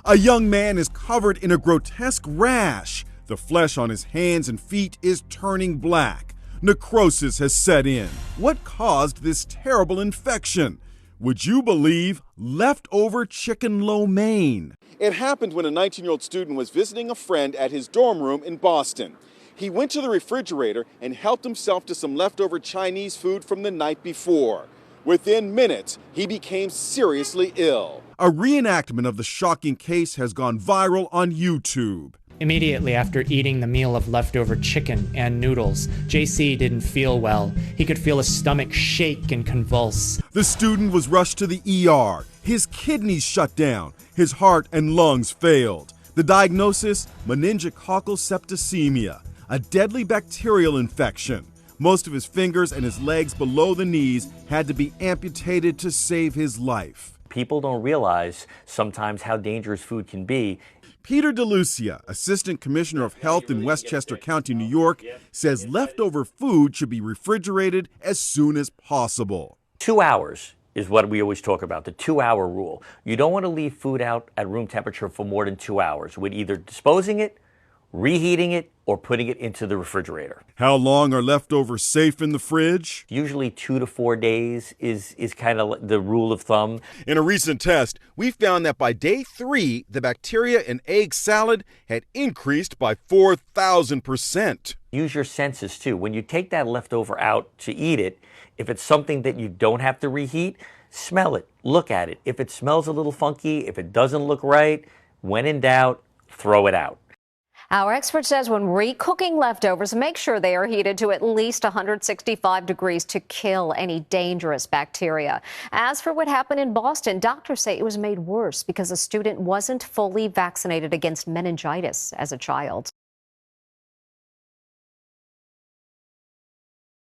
A young man is covered in a grotesque rash. The flesh on his hands and feet is turning black. Necrosis has set in. What caused this terrible infection? Would you believe leftover chicken lo mein? It happened when a 19-year-old student was visiting a friend at his dorm room in Boston. He went to the refrigerator and helped himself to some leftover Chinese food from the night before. Within minutes, he became seriously ill. A reenactment of the shocking case has gone viral on YouTube. Immediately after eating the meal of leftover chicken and noodles, JC didn't feel well. He could feel his stomach shake and convulse. The student was rushed to the ER. His kidneys shut down. His heart and lungs failed. The diagnosis? Meningococcal septicemia, a deadly bacterial infection. Most of his fingers and his legs below the knees had to be amputated to save his life. People don't realize sometimes how dangerous food can be. Peter DeLucia, Assistant Commissioner of Health in Westchester County, New York, says leftover food should be refrigerated as soon as possible. 2 hours is what we always talk about, the 2-hour rule. You don't want to leave food out at room temperature for more than 2 hours with either disposing it, reheating it, or putting it into the refrigerator. How long are leftovers safe in the fridge? Usually 2 to 4 days is kind of the rule of thumb. In a recent test, we found that by day 3, the bacteria in egg salad had increased by 4,000%. Use your senses too. When you take that leftover out to eat it, if it's something that you don't have to reheat, smell it, look at it. If it smells a little funky, if it doesn't look right, when in doubt, throw it out. Our expert says when recooking leftovers, make sure they are heated to at least 165 degrees to kill any dangerous bacteria. As for what happened in Boston, doctors say it was made worse because a student wasn't fully vaccinated against meningitis as a child.